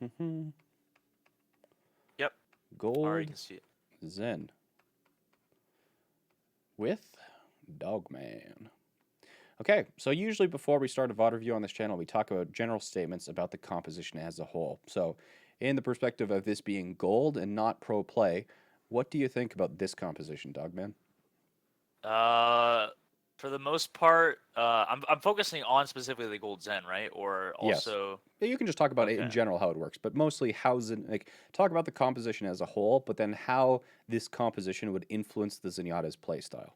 Yep. Already Gold can see it. Zen with Dogman. Okay, so usually before we start a VOD review on this channel, we talk about general statements about the composition as a whole. So, in the perspective of this being gold and not pro play, what do you think about this composition, Dogman? Uh, for the most part, I'm focusing on specifically the gold Zen, right? Or Yes. also, Yeah, you can just talk about it in okay, general how it works, but mostly how's it like talk about the composition as a whole, but then how this composition would influence the Zenyatta's playstyle.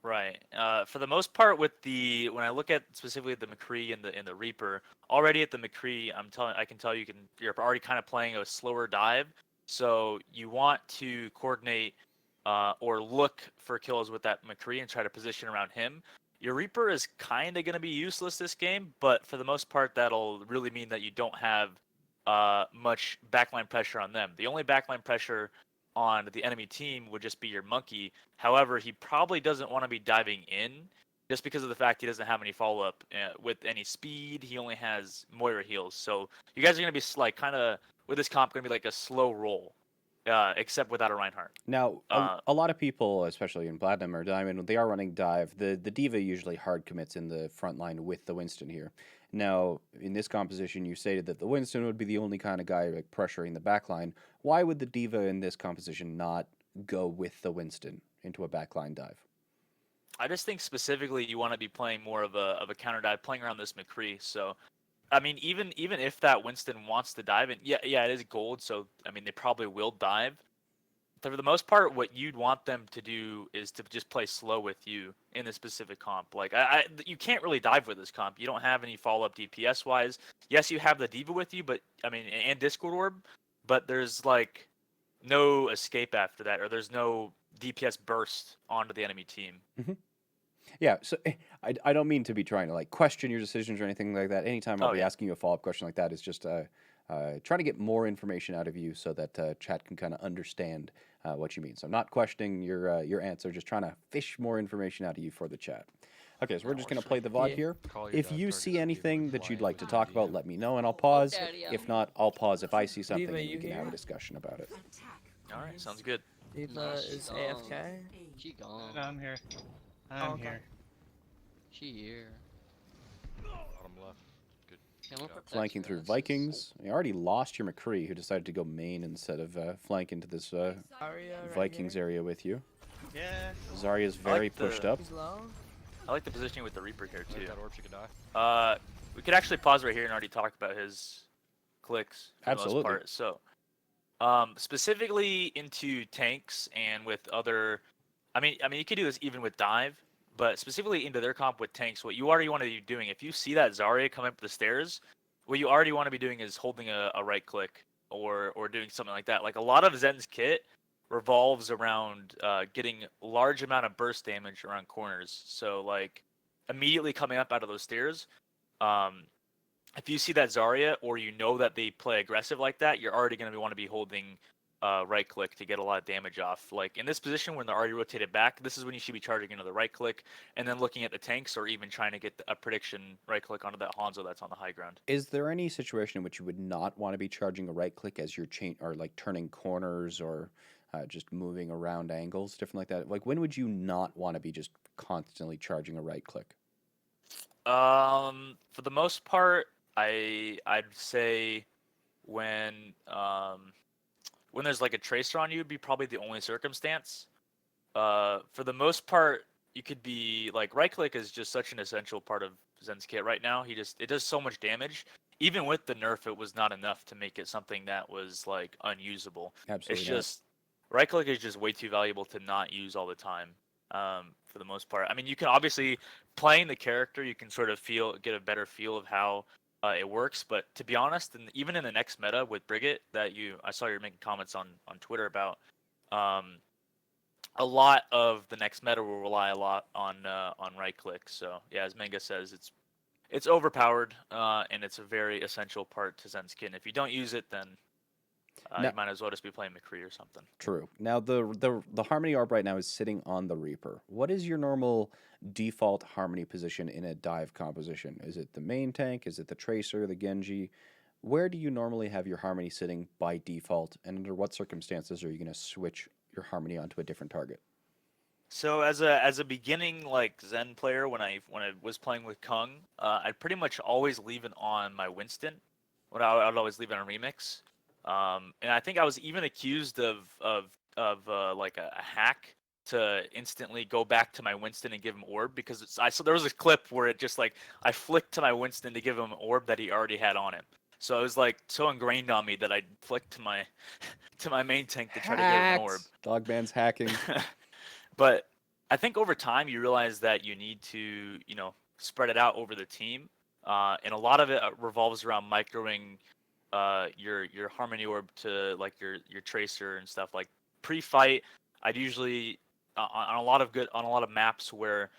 right. For the most part, with the when I look at specifically the McCree and the Reaper, already at the McCree, I can tell you're already kind of playing a slower dive, so you want to coordinate or look for kills with that McCree and try to position around him. Your Reaper is kind of going to be useless this game, but for the most part, that'll really mean that you don't have much backline pressure on them. The only backline pressure on the enemy team would just be your monkey. However, he probably doesn't want to be diving in just because of the fact he doesn't have any follow up with any speed. He only has Moira heals. So you guys are going to be like kind of with this comp going to be like a slow roll, except without a Reinhardt. Now, Uh, a lot of people, especially in Platinum or Diamond, they are running dive. The Diva usually hard commits in the front line with the Winston here. Now, in this composition, you stated that the Winston would be the only kind of guy like pressuring the backline. Why would the Diva in this composition not go with the Winston into a backline dive? I just think specifically you want to be playing more of a counter dive, playing around this McCree. So I mean, even if that Winston wants to dive, and yeah, it is gold. So I mean, they probably will dive. For the most part, what you'd want them to do is to just play slow with you in this specific comp. Like you can't really dive with this comp. You don't have any follow up DPS wise. Yes, you have the Diva with you, but I mean, and Discord Orb, but there's like no escape after that, or there's no DPS burst onto the enemy team. Hmm. Yeah, so I don't mean to be trying to like question your decisions or anything like that. Anytime I'll Oh be yeah. asking you a follow up question like that, is just trying to get more information out of you so that chat can kind of understand what you mean. So I'm not questioning your answer, just trying to fish more information out of you for the chat. Okay, so we're No, just for gonna sure. play the VOD Yeah. here. Call your If dive you targets see a diva anything and that you'd fly like to with talk DD. about, let me know and I'll pause. Daddy, If not, I'll pause if I see something Diva, and we you can have a here? discussion about it. All right, sounds good. Diva She is gone. AFK. She gone. No, I'm here. Oh, I'm okay. here. She here. Bottom left. Good. Can we job. protect Flanking your through asses? Vikings. You already lost your McCree, who decided to go main instead of flank into this Aria right Vikings here. area with you. Yeah. Zarya's I like very pushed the- up. He's low. I like the positioning with the Reaper here Like too. that orb, she could die. We could actually pause right here and already talk about his clicks for Absolutely. the most part. So, specifically into tanks and with other, I mean, you could do this even with dive, but specifically into their comp with tanks, what you already want to be doing, if you see that Zarya come up the stairs, what you already want to be doing is holding a right click or doing something like that. Like a lot of Zen's kit revolves around getting large amount of burst damage around corners. So like immediately coming up out of those stairs, um, if you see that Zarya or you know that they play aggressive like that, you're already going to want to be holding right click to get a lot of damage off. Like in this position when they're already rotated back, this is when you should be charging into the right click and then looking at the tanks or even trying to get a prediction right click onto that Hanzo that's on the high ground. Is there any situation in which you would not want to be charging a right click as you're or like turning corners or just moving around angles, different like that? Like when would you not want to be just constantly charging a right click? For the most part, I'd say when when there's like a tracer on you, would be probably the only circumstance. For the most part, you could be like right click is just such an essential part of Zen's kit right now. It does so much damage. Even with the nerf, it was not enough to make it something that was like unusable. Absolutely It's not. just right click is just way too valuable to not use all the time. For the most part, I mean, you can obviously playing the character, you can sort of get a better feel of how it works. But to be honest, and even in the next meta with Brigit that I saw you making comments on Twitter about, um, a lot of the next meta will rely a lot on right click. So yeah, as Manga says, it's overpowered and it's a very essential part to Zen skin. If you don't use it, then Now, you might as well just be playing McCree or something. true. Now the Harmony orb right now is sitting on the Reaper. What is your normal default Harmony position in a dive composition? Is it the main tank? Is it the Tracer, the Genji? where do you normally have your Harmony sitting by default, and under what circumstances are you going to switch your Harmony onto a different target? So as a beginning like Zen player, when I was playing with Kung, I'd pretty much always leave it on my Winston. I'd always leave it on Remix. And I think I was even accused of like a hack to instantly go back to my Winston and give him orb because I so there was a clip where it just like I flicked to my Winston to give him an orb that he already had on him. So it was like so ingrained on me that I flicked to my to my main tank to try to give him an orb. Dogman's hacking. But I think over time you realize that you need to, spread it out over the team, and a lot of it revolves around microing your Harmony Orb to like your Tracer and stuff. Like pre-fight, I'd usually on a lot of maps where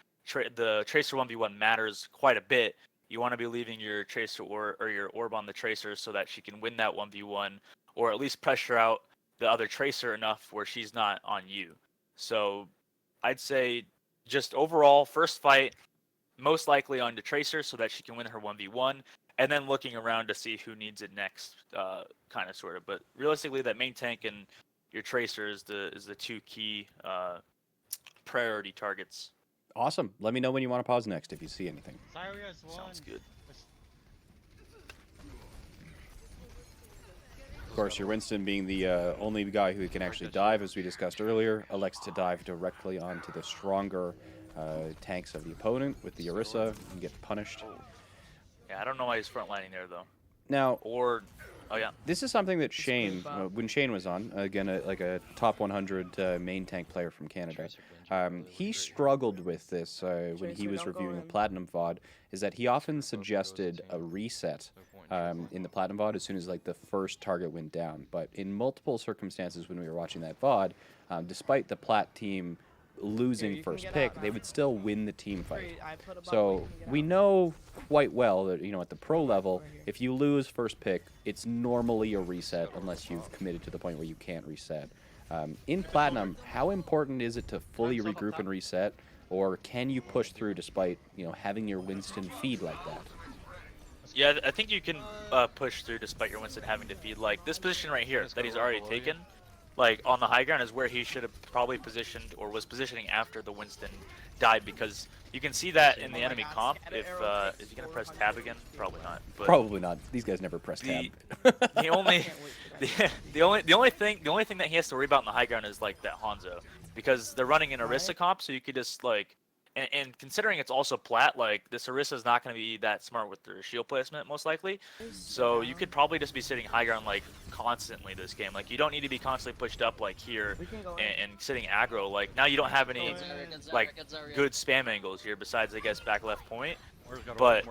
the Tracer 1v1 matters quite a bit. You want to be leaving your Tracer or your Orb on the Tracer so that she can win that 1v1, or at least pressure out the other Tracer enough where she's not on you. So I'd say just overall first fight most likely on the Tracer so that she can win her 1v1, and then looking around to see who needs it next, kind of sort of. But realistically, that main tank and your Tracer is the two key priority targets. Awesome. Let me know when you want to pause next if you see anything. Sounds good. Of course, your Winston being the only guy who can actually dive, as we discussed earlier, elects to dive directly onto the stronger tanks of the opponent with the Orisa and get punished. Yeah, I don't know why he's frontlining there though. Now, Oh yeah. this is something that Shayne, when Shayne was on, again, like a top 100 main tank player from Canada, he struggled with this when he was reviewing the Platinum VOD, is that he often suggested a reset in the Platinum VOD as soon as like the first target went down. But in multiple circumstances when we were watching that VOD, despite the Plat team losing first pick, they would still win the team fight. So we know quite well that, at the pro level, if you lose first pick, it's normally a reset unless you've committed to the point where you can't reset. In Platinum, how important is it to fully regroup and reset, or can you push through despite, having your Winston feed like that? Yeah, I think you can push through despite your Winston having to feed. Like this position right here that he's already taken, like on the high ground, is where he should have probably positioned or was positioning after the Winston died, because you can see that in the enemy comp. If is he gonna press tab again? Probably not. But Probably not. These guys never press tab. the only thing that he has to worry about in the high ground is like that Hanzo, because they're running an Orisa comp, so you could just like. And considering it's also Plat, like this Orisa is not going to be that smart with their shield placement, most likely. So you could probably just be sitting high ground like constantly this game. Like you don't need to be constantly pushed up like here and sitting aggro. Like now you don't have any like good spam angles here besides I guess back left point. But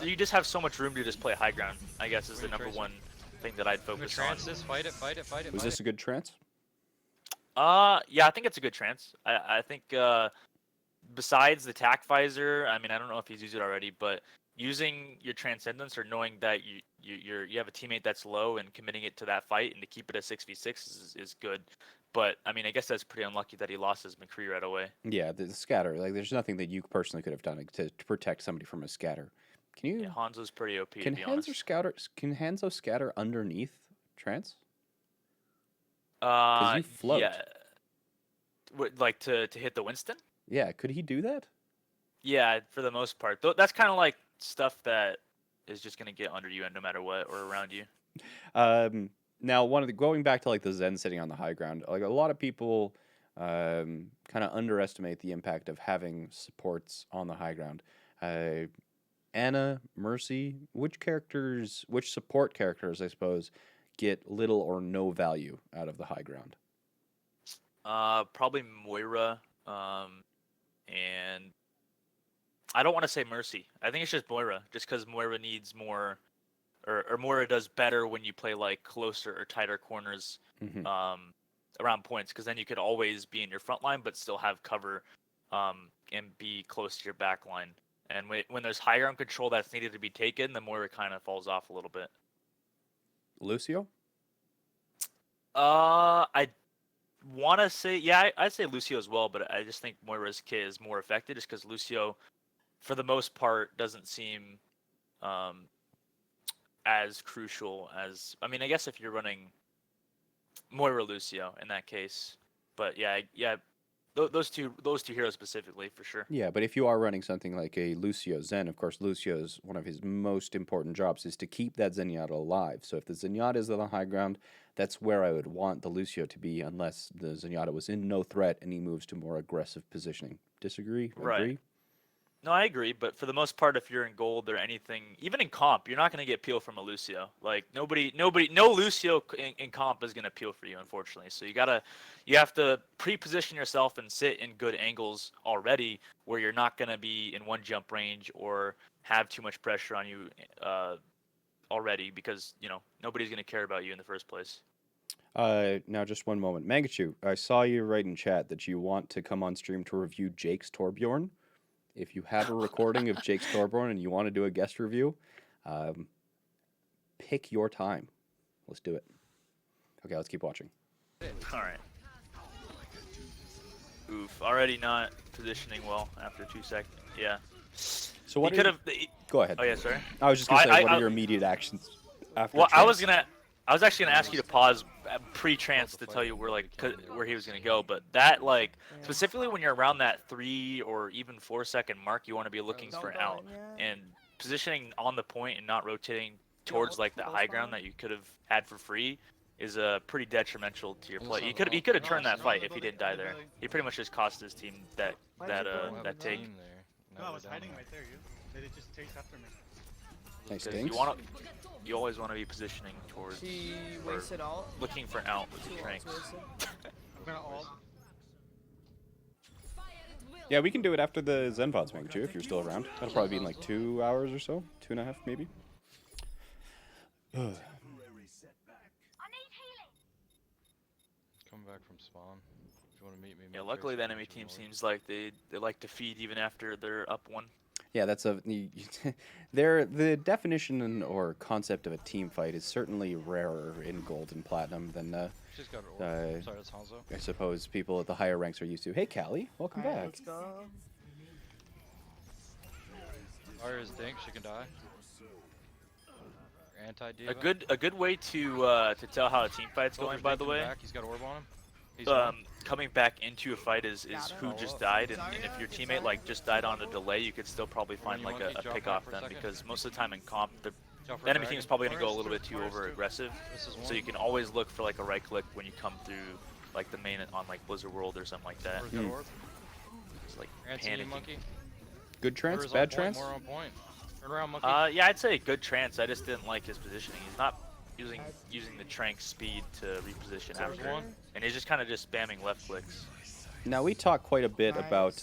you just have so much room to just play high ground. I guess is the number one thing that I'd focus on. Fight it. Was this a good trance? Yeah, I think it's a good trance. I think. Besides the tac visor, I mean, I don't know if he's used it already, but using your Transcendence or knowing that you have a teammate that's low and committing it to that fight and to keep it a 6v6 is good. But I mean, I guess that's pretty unlucky that he lost his McCree right away. Yeah, the scatter. Like, there's nothing that you personally could have done to protect somebody from a scatter. Can you? Yeah, Hanzo's pretty OP. Can to be honest. Can Hanzo scatter underneath trance? Because you float. Yeah. Like to hit the Winston? Yeah, could he do that? Yeah, for the most part. That's kind of like stuff that is just gonna get under you and no matter what, or around you. Now, going back to like the Zen sitting on the high ground, like a lot of people kind of underestimate the impact of having supports on the high ground. Anna, Mercy, which support characters, I suppose, get little or no value out of the high ground? Probably Moira. And I don't want to say Mercy. I think it's just Moira, just because Moira needs more, or Moira does better when you play like closer or tighter corners around points, because then you could always be in your front line but still have cover and be close to your back line. And when there's high ground control that's needed to be taken, the Moira kind of falls off a little bit. Lucio? I want to say, yeah, I'd say Lucio as well, but I just think Moira's kit is more effective just because Lucio, for the most part, doesn't seem as crucial as, I mean, I guess if you're running Moira Lucio in that case, but yeah, those two heroes specifically for sure. Yeah, but if you are running something like a Lucio Zen, of course, Lucio's one of his most important jobs is to keep that Zenyatta alive. So if the Zenyatta is on the high ground, that's where I would want the Lucio to be, unless the Zenyatta was in no threat and he moves to more aggressive positioning. Disagree? Right. Agree? No, I agree, but for the most part, if you're in gold or anything, even in comp, you're not going to get peel from a Lucio. Like no Lucio in comp is going to peel for you, unfortunately. So you have to pre-position yourself and sit in good angles already, where you're not going to be in one jump range or have too much pressure on you already, because nobody's going to care about you in the first place. Now just one moment. Mangachu, I saw you write in chat that you want to come on stream to review Jake's Torbjorn. If you have a recording of Jake's Torbjorn and you want to do a guest review, pick your time. Let's do it. Okay, let's keep watching. All right. Oof, already not positioning well after 2 seconds. Yeah. So what He could have. Go ahead. Oh yeah, sorry. I was just gonna say, I- what I- are your immediate actions after? Well, I was trans? actually gonna ask you to pause pre-trance to tell you where he was gonna go, but that specifically when you're around that 3 or even 4 second mark, you want to be looking for an out and positioning on the point and not rotating towards like the high ground that you could have had for free is pretty detrimental to your play. He could have turned that fight if he didn't die there. He pretty much just cost his team that take. No, I was hiding right there, They just chased after me. Nice Because stinks. you always want to be positioning towards She or wasted all. looking for an out with your tranks. I'm gonna ult. Yeah, we can do it after the Zen VODs, Mangachu, if you're still around. That'll probably be in like 2 hours or so. 2.5 maybe. Come back from spawn. If you want to meet me. Yeah, luckily the enemy team seems like they like to feed even after they're up 1. Yeah, that's the definition or concept of a team fight is certainly rarer in gold and platinum than She's got an orb. Sorry, that's Hanzo. I suppose people at the higher ranks are used to. Hey, Callie, welcome Alright, back. let's go. Fire is dink, she can die. Anti-diva. A good way to tell how a team fight's going, Soldier's by the dinking way. Back. He's got orb on him. He's on. Coming back into a fight is who just died, and if your teammate like just died on a delay, you could still probably find like a pick off them, because most of the time in comp, the enemy team is probably going to go a little bit too over aggressive, so you can always look for like a right click when you come through like the main on like Blizzard World or something like that. Where's that orb? It's like Anti panicking. monkey. Good trance, Where's bad on point? trance? More on point. Turn around, monkey. Yeah, I'd say good trance. I just didn't like his positioning. He's not using the trank speed to reposition after, one. and he's just kind of just spamming left clicks. Now we talk quite a bit about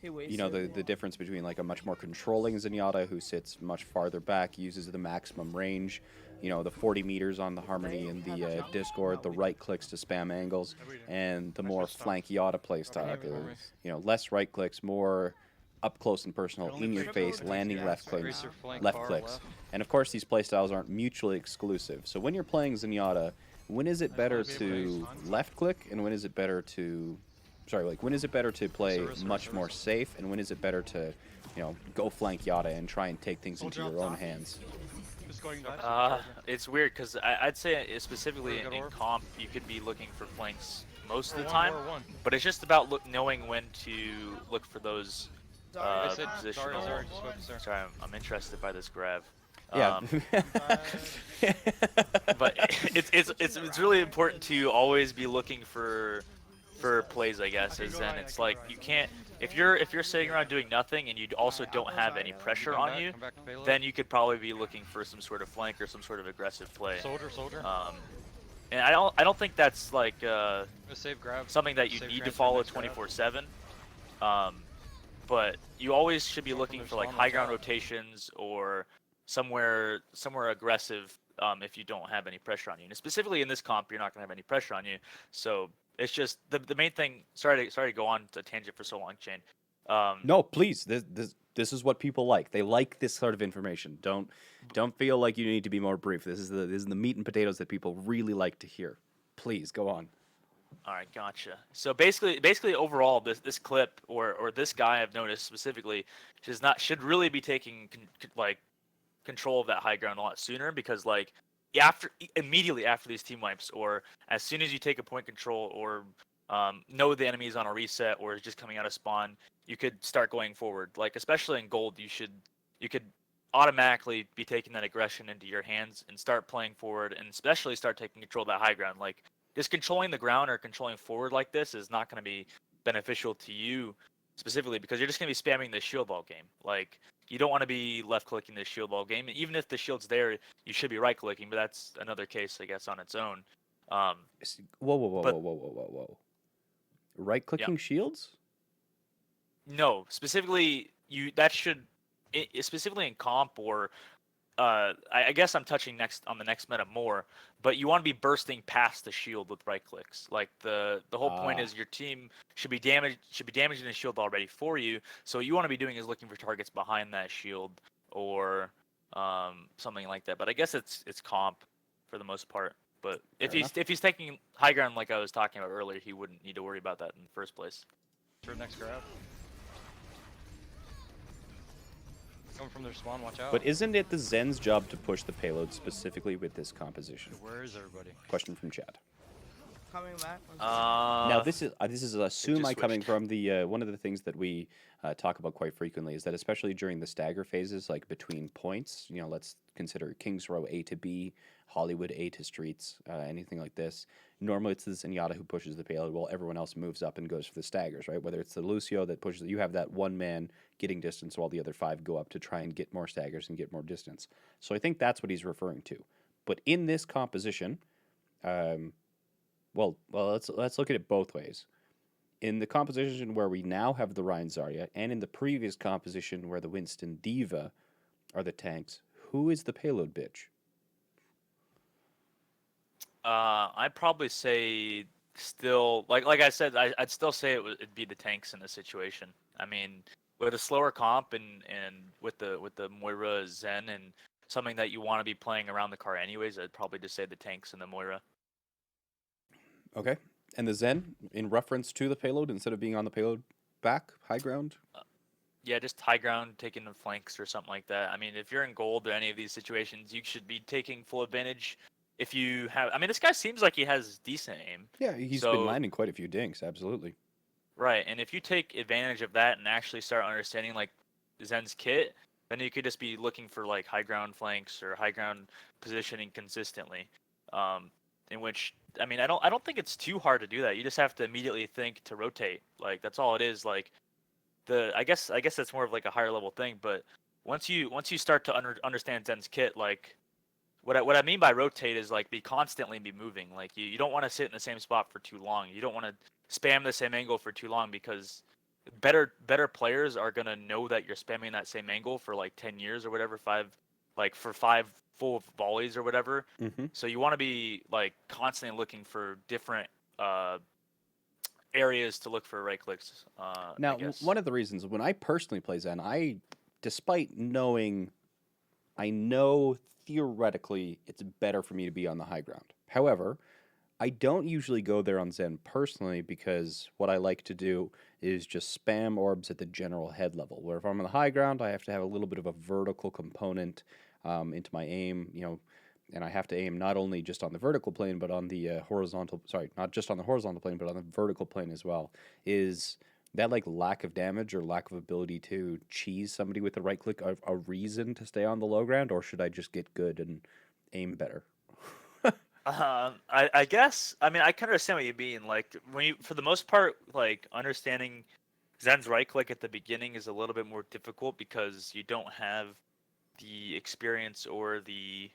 He wasted. you know, the difference between like a much more controlling Zenyatta who sits much farther back, uses the maximum range, you know, the 40 meters on the Harmony in the Discord, the right clicks to spam angles, and the more flankiata playstyle, you know, less right clicks, more up close and personal, in your face, landing left clicks, and of course these playstyles aren't mutually exclusive. So when you're playing Zenyatta, when is it better to left click, and when is it better to when is it better to play much more safe, and when is it better to, you know, go flank Yata and try and take things into your own hands? Just going left. It's weird because I'd say specifically in comp you could be looking for flanks most of the time, but it's just about knowing when to look for those positional. Sorry, I'm interested by this grab. Yeah. But it's really important to always be looking for plays, I guess. And it's like you can't, if you're sitting around doing nothing and you also don't have any pressure on you, then you could probably be looking for some sort of flank or some sort of aggressive play. Soldier. And I don't think that's like Save grab. something that you need to follow 24/7. But you always should be looking for like high ground rotations or somewhere aggressive if you don't have any pressure on you. And specifically in this comp, you're not going to have any pressure on you. So it's just the main thing. Sorry to go on to tangent for so long, Jayne. No, please. This is what people like. They like this sort of information. Don't feel like you need to be more brief. This is the meat and potatoes that people really like to hear. Please go on. All right, gotcha. So basically overall, this clip or this guy I've noticed specifically should really be taking control of that high ground a lot sooner, because like immediately after these team wipes, or as soon as you take a point control, or know the enemy is on a reset or is just coming out of spawn, you could start going forward. Like especially in gold, you could automatically be taking that aggression into your hands and start playing forward, and especially start taking control of that high ground. Like just controlling the ground or controlling forward like this is not going to be beneficial to you specifically, because you're just going to be spamming the shield all game. Like you don't want to be left clicking the shield all game. Even if the shield's there, you should be right clicking, but that's another case, I guess, on its own. Whoa, whoa, whoa, but- whoa, whoa, whoa, whoa, whoa. Right-clicking shields? No, specifically specifically in comp, or I guess I'm touching next on the next meta more, but you want to be bursting past the shield with right clicks. Like the whole point is your team should be damaging the shield already for you. So what you want to be doing is looking for targets behind that shield, or something like that. But I guess it's comp for the most part. But if he's taking high ground like I was talking about earlier, he wouldn't need to worry about that in the first place. For next grab. Coming from their spawn, watch out. But isn't it the Zen's job to push the payload specifically with this composition? Where is everybody? Question from Chad. Coming back. Now this is assume I coming switched. from the one of the things that we talk about quite frequently is that especially during the stagger phases, like between points, you know, let's consider Kings Row A to B, Hollywood A to Streets, anything like this. Normally it's the Zenyatta who pushes the payload while everyone else moves up and goes for the staggers, right? Whether it's the Lucio that pushes, you have that one man getting distance while the other 5 go up to try and get more staggers and get more distance. So I think that's what he's referring to. But in this composition, well, let's look at it both ways. In the composition where we now have the Ryan Zarya, and in the previous composition where the Winston Diva are the tanks, who is the payload bitch? I'd probably say still, like I said, I'd still say it'd be the tanks in this situation. I mean, with a slower comp and with the Moira Zen and something that you want to be playing around the car anyways, I'd probably just say the tanks and the Moira. Okay. And the Zen, in reference to the payload, instead of being on the payload back, high ground? Yeah, just high ground, taking the flanks or something like that. I mean, if you're in gold or any of these situations, you should be taking full advantage. If you have, I mean, this guy seems like he has decent aim. Yeah, he's been landing quite a few dinks, absolutely. Right, and if you take advantage of that and actually start understanding like Zen's kit, then you could just be looking for like high ground flanks or high ground positioning consistently. In which, I mean, I don't think it's too hard to do that. You just have to immediately think to rotate. Like that's all it is. Like I guess that's more of like a higher level thing. But once you start to understand Zen's kit, like what I mean by rotate is like constantly be moving. Like you don't want to sit in the same spot for too long. You don't want to spam the same angle for too long, because better players are gonna know that you're spamming that same angle for like 10 years or whatever, 5 full volleys or whatever. Mm-hmm. So you want to be like constantly looking for different areas to look for right clicks. Now, one of the reasons when I personally play Zen, despite knowing, I know theoretically it's better for me to be on the high ground. However, I don't usually go there on Zen personally, because what I like to do is just spam orbs at the general head level, where if I'm on the high ground, I have to have a little bit of a vertical component into my aim, you know, and I have to aim not only just on the vertical plane, but on the not just on the horizontal plane, but on the vertical plane as well. Is that like lack of damage or lack of ability to cheese somebody with the right click a reason to stay on the low ground, or should I just get good and aim better? I guess, I mean, I can understand what you mean. Like when you, for the most part, like understanding Zen's right click at the beginning is a little bit more difficult because you don't have the experience or the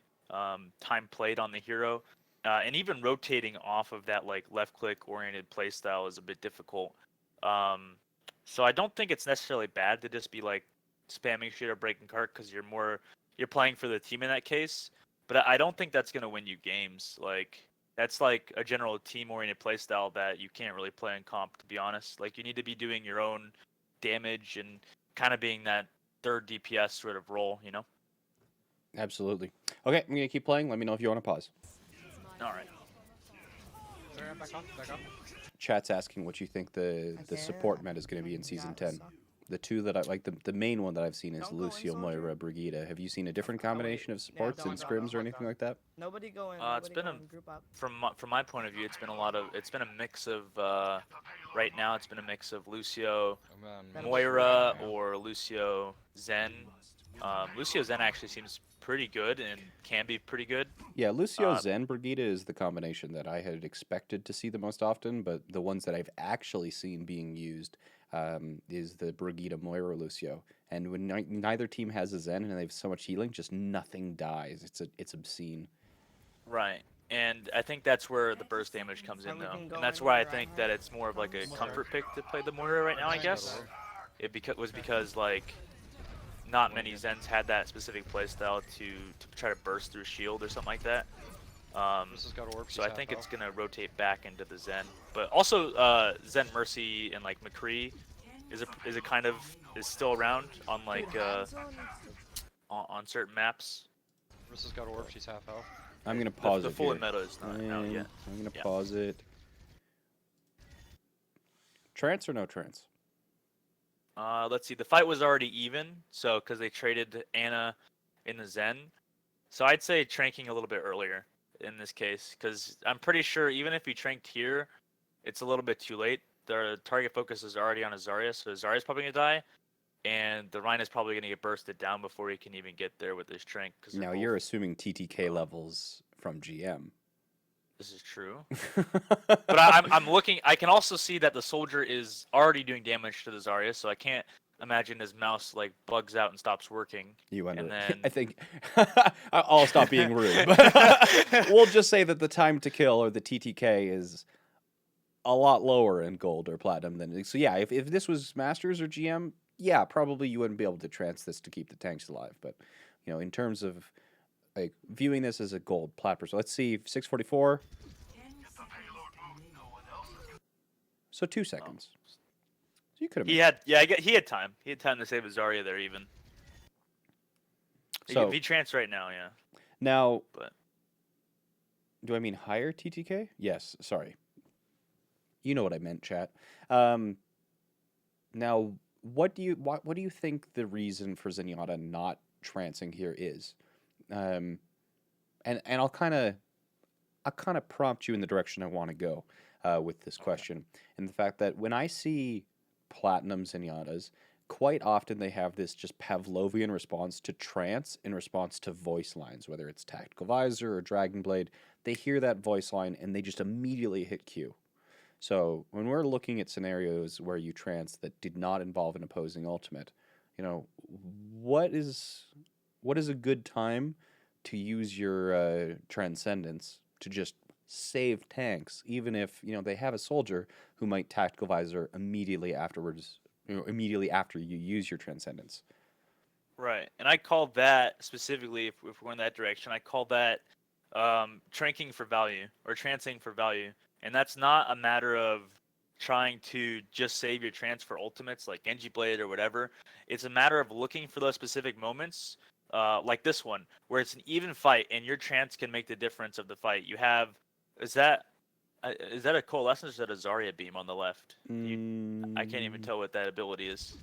time played on the hero, and even rotating off of that like left click oriented playstyle is a bit difficult. So I don't think it's necessarily bad to just be like spamming shit or breaking cart, because you're playing for the team in that case. But I don't think that's gonna win you games. Like that's like a general team-oriented playstyle that you can't really play in comp, to be honest. Like you need to be doing your own damage and kind of being that third DPS sort of role, you know? Absolutely. Okay, I'm gonna keep playing. Let me know if you want to pause. All right. Back off. Chat's asking what you think the support meta is going to be in Season 10. The two that I like, the main one that I've seen is Don't go in, Lucio, soldier. Moira, Brigida. Have you seen a different Oh, wait. combination of Yeah, supports don't, and don't, scrims or don't, anything don't. like that? Nobody go in. It's Nobody been go a in. Group up. from my point of view, it's been a mix of right now it's been a mix of Lucio, Oh, man, Then Mitch, Moira, yeah. or Lucio Zen. Lucio Zen actually seems pretty good and can be pretty good. Yeah, Lucio Uh, Zen Brigida is the combination that I had expected to see the most often, but the ones that I've actually seen being used is the Brigida Moira Lucio. And when neither team has a Zen and they have so much healing, just nothing dies. It's obscene. Right. And I think that's where the burst damage comes in, And we though. can go And that's in why I here, think Reinhardt. that it's more of like a Almost comfort pick to play the Moira right now, I guess. It was because, like, not many Zens had that specific playstyle to try to burst through shield or something like that. This has got orb. So I think it's going to rotate back into the Zen. But also, Zen Mercy and, like, McCree is a kind of, is still around on, like, Dude, Hanzo needs to- on certain maps. This has got orb. She's half health. I'm going to pause the it full here. meta is not out yet. I'm going to Yeah. pause it. Trance or no trance? Let's see. The fight was already even, so because they traded Anna in the Zen, so I'd say tranking a little bit earlier in this case, because I'm pretty sure even if you tranked here, it's a little bit too late. The target focus is already on Azaria, so Azaria's probably gonna die, and the Rhine is probably gonna get bursted down before he can even get there with his trank. Cause Now, you're assuming TTK levels from GM. This is true, but I'm looking. I can also see that the soldier is already doing damage to the Zarya, so I can't imagine his mouse like bugs out and stops working. You under. And then- I think I'll stop being rude. We'll just say that the time to kill or the TTK is a lot lower in gold or platinum than. So yeah, if this was Masters or GM, yeah, probably you wouldn't be able to trance this to keep the tanks alive. But in terms of like viewing this as a gold plat. So let's see, 644. So 2 seconds. So you could have. He had time. He had time to save his Zarya there even. So He trance right now, yeah. now, But do I mean higher TTK? Yes. Sorry. You know what I meant, chat. Now, what do you think the reason for Zenyatta not trancing here is? And I'll kind of prompt you in the direction I want to go with this question, and the fact that when I see platinum Zenyatas, quite often they have this just Pavlovian response to trance in response to voice lines, whether it's Tactical Visor or Dragon Blade. They hear that voice line and they just immediately hit Q. So when we're looking at scenarios where you trance that did not involve an opposing ultimate, what is a good time to use your Transcendence to just save tanks, even if they have a soldier who might Tactical Visor immediately afterwards, immediately after you use your Transcendence. right, and I call that specifically, if we're going that direction, I call that tranking for value or trancing for value, and that's not a matter of trying to just save your trance for ultimates like Genji Blade or whatever. It's a matter of looking for those specific moments, like this one, where it's an even fight and your trance can make the difference of the fight. You have, is that a Coalescence or is that a Zarya beam on the left? I can't even tell what that ability is.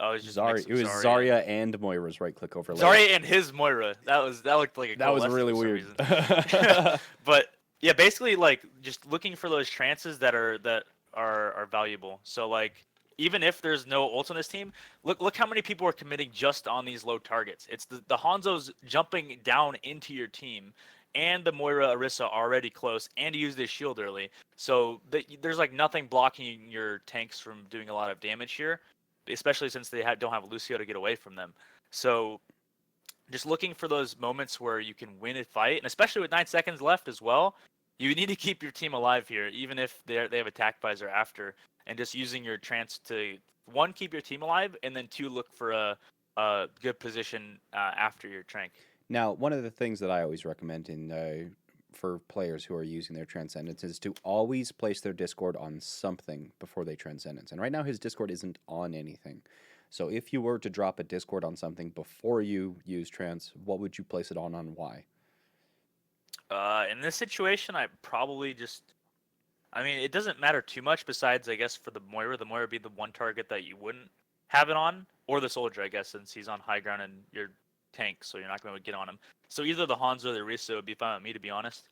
Oh, it was just a mix Zarya. of It was Zarya and Moira's right click overlay. Zarya and his Moira. That looked like a That was Coalescence really for weird. some reason. But yeah, basically like just looking for those chances that are valuable. So like even if there's no ult on this team, look how many people are committing just on these low targets. It's the Hanzo's jumping down into your team, and the Moira Orisa already close, and you use this shield early. So there's like nothing blocking your tanks from doing a lot of damage here, especially since they don't have Lucio to get away from them. So just looking for those moments where you can win a fight, and especially with 9 seconds left as well, you need to keep your team alive here, even if they have attack visor after, and just using your trance to, one, keep your team alive, and then two, look for a good position after your trank. Now, one of the things that I always recommend for players who are using their Transcendence is to always place their Discord on something before they Transcendence. And right now his Discord isn't on anything. So if you were to drop a Discord on something before you use Trans, what would you place it on why? In this situation, I probably it doesn't matter too much besides, I guess, for the Moira. The Moira would be the one target that you wouldn't have it on, or the soldier, I guess, since he's on high ground and you're tank, so you're not going to get on him. So either the Hanzo or the Orisa would be fine with me, to be honest.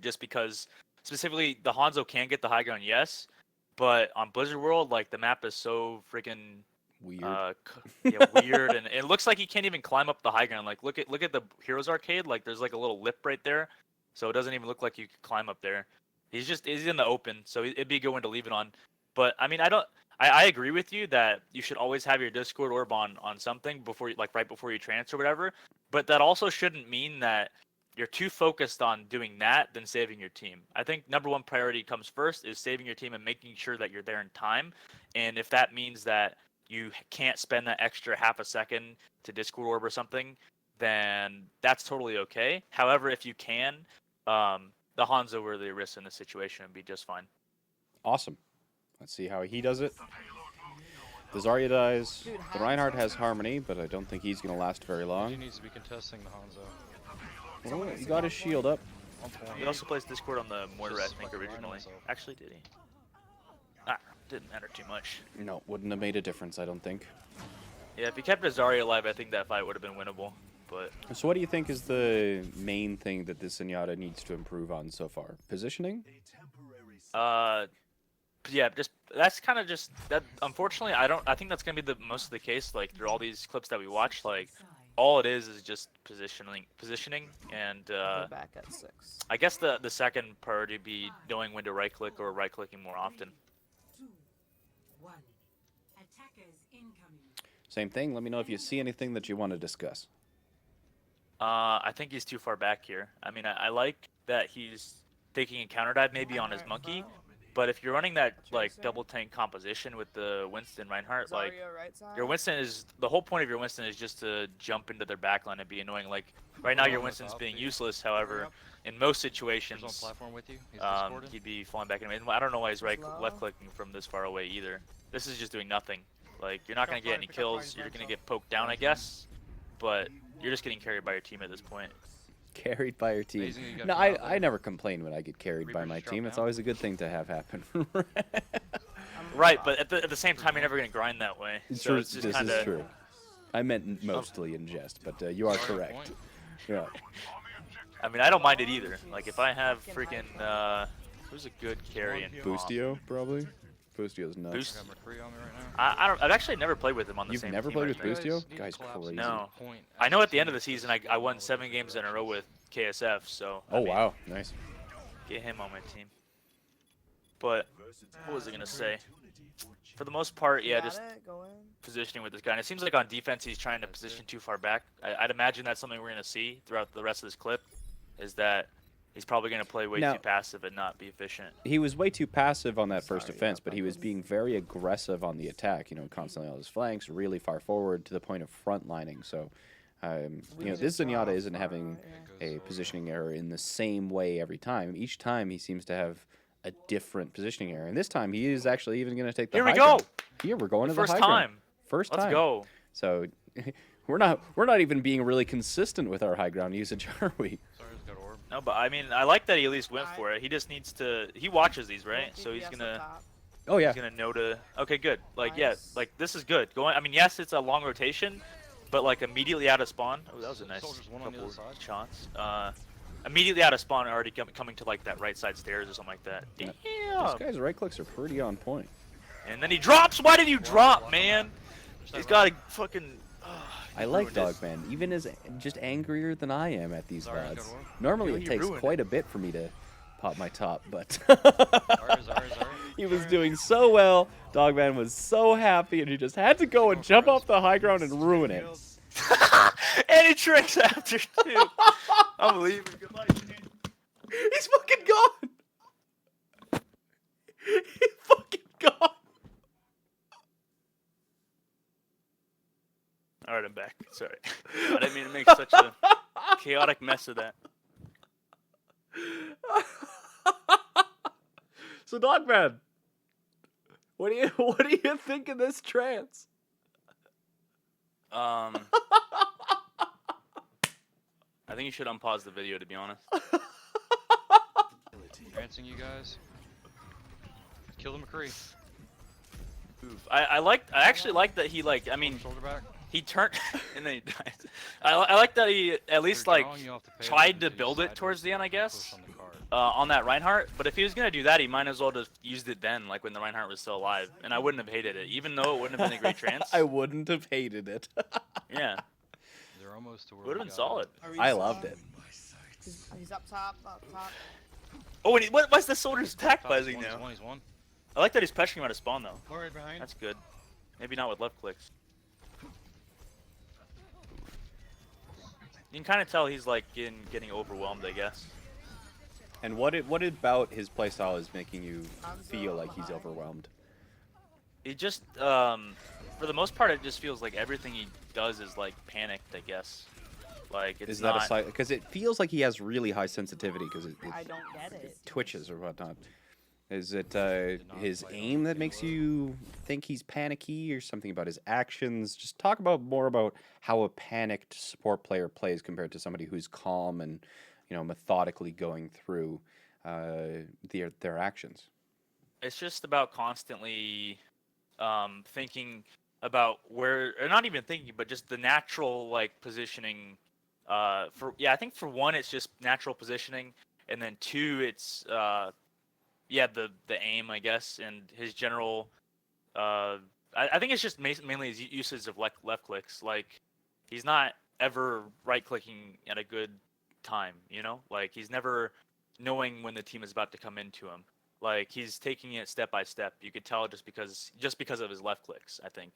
Just because specifically the Hanzo can get the high ground, yes, but on Blizzard World, like the map is so freaking Weird. weird, and it looks like he can't even climb up the high ground. Like look at the Heroes Arcade, like there's like a little lip right there, so it doesn't even look like you could climb up there. He's in the open, so it'd be a good one to leave it on. But I mean, I agree with you that you should always have your Discord orb on something before you, like right before you transfer or whatever. But that also shouldn't mean that you're too focused on doing that than saving your team. I think number one priority comes first is saving your team and making sure that you're there in time. And if that means that you can't spend that extra half a second to Discord orb or something, then that's totally okay. However, if you can, the Hanzo or the Orisa in this situation would be just fine. Awesome. Let's see how he does it. The Zarya dies. Dude, The Reinhardt has Harmony, but I don't think he's going to last very He long. needs to be contesting the Hanzo. Oh, he got his shield up. On point. He also plays Discord on the Mortar, I Just think, fucking grind originally. himself. Actually, did he? Didn't matter too much. No, wouldn't have made a difference, I don't think. Yeah, if he kept Zarya alive, I think that fight would have been winnable. But So what do you think is the main thing that this Zenyatta needs to improve on so far? Positioning? yeah, just that's kind of just that. Unfortunately, I think that's gonna be the most of the case. Like through all these clips that we watch, like all it is just positioning, and Go back at 6. I guess the second priority would be knowing when to right click or right clicking more often. 2, 1. Attackers incoming. Same thing. Let me know if you see anything that you want to discuss. I think he's too far back here. I mean, I like that he's taking a counter dive maybe on his monkey, but if you're running that like double tank composition with the Winston Reinhardt, like Zarya right side. your Winston is the whole point of your Winston is just to jump into their backline and be annoying. Like right now, your Winston's being useless. However, in most He's on situations, platform with you. He's discorded. he'd be falling back anyway. And I don't know why he's left clicking from this far away either. This is just doing nothing. Like you're not gonna get any kills. You're gonna get poked down, I guess, but you're just getting carried by your team at this point. Carried by your team. Amazing you got No, him out I there. never complain when I get carried by Reaper's my drop team. It's down. always a good thing to have happen. Right, but at the same time, you're never gonna grind that way. So True, it's just this kind is of. true. I meant mostly in jest, but you are Sorry, correct. point. Yeah. I mean, I don't mind it either. Like if I have freaking who's a good carry in Boostio, probably. Boostio's nuts. Boost- I got McCree on me right now. I've actually never played with him on the You've same never team, played I with think. Boostio? Need to Guy's collapse crazy. No. point I know at the end of the team. season I won 7 games in a row with KSF, so I Oh, mean, wow. Nice. get him on my team. But what was I gonna say? For the most part, yeah, just Go in. positioning with this guy. And it seems like on defense he's trying to position too far back. I'd imagine that's something we're gonna see throughout the rest of this clip, is that he's probably gonna play way Now- too passive and not be efficient. He was way too passive on that first Sorry offense, about but he was this. being very aggressive on the attack, constantly on his flanks, really far forward to the point of frontlining. So, this Zenyatta isn't having a positioning error in the same way every time. Each time he seems to have a different positioning error. And this time he is actually even going to take the Here we high go! ground. Here we're going to the First high ground. time. First Let's time. go. So we're not even being really consistent with our high ground usage, are we? Sorry, he's got orb. No, but I mean, I like that he at least went for it. He just needs to. He watches these, right? So he's DPS up gonna. top. Oh yeah. He's gonna know to. Okay, good. Like yeah, Nice. like this is good. Going. I mean, yes, it's a long rotation, but like immediately out of spawn. Oh, that was a nice Soldier's one on the couple other side. shots. Immediately out of spawn, already coming to like that right side stairs or something like that. Yeah. Damn. This guy's right clicks are pretty on point. And then he drops. Why did you drop, man? He's got a fucking. I you like ruined it. Dogman, even as just angrier than I am at these Zarya's got VODs. orb. Normally You it takes ruined quite a bit for me to pop my top, but Zarya. he was doing so well. Dogman was so happy, and he just had to go and jump off the high ground and ruin it. And he tricks after too. Unbelievable. Good luck. He's fucking gone. He's fucking gone. All right, I'm back. Sorry, I didn't mean to make such a chaotic mess of that. So Dogman, what do you think of this trance? I think you should unpause the video, to be honest. Trancing you guys. Kill the McCree. Oof. I actually like that he like. I mean, Shoulder back. he turned and then he died. I like that he at least They're like drawing you off the page tried and to do build it sideways towards the end, I push guess. on the card. On that Reinhardt, but if he was gonna do that, he might as well just used it then, like when the Reinhardt was still alive, and I wouldn't have hated it, even though it wouldn't have been a great trance. I wouldn't have hated it. Yeah, They're almost to where would have we been got solid. I loved it. He's up top, up top. Oh, and what's the soldier's attack Top, buzzing he's now? one, he's one. I like that he's pressuring him out of spawn though. Forward behind. That's good. Maybe not with left clicks. You can kind of tell he's like getting overwhelmed, I guess. And what about his playstyle is making you I'm feel so like he's behind. overwhelmed? He just, for the most part, it just feels like everything he does is like panicked, I guess. Like it's Is that not. a side? Because it feels like he has really high sensitivity because it I don't get it. twitches or whatnot. Is it not his fight aim on that the makes low. you think he's panicky, or something about his actions? Just talk more about how a panicked support player plays compared to somebody who's calm and, methodically going through their actions. It's just about constantly thinking about where, or not even thinking, but just the natural like positioning. I think for one, it's just natural positioning, and then two, it's the aim, I guess, and his general. I think it's just mainly his usage of left clicks. Like he's not ever right clicking at a good time. Like he's never knowing when the team is about to come into him. Like he's taking it step by step. You could tell just because of his left clicks, I think.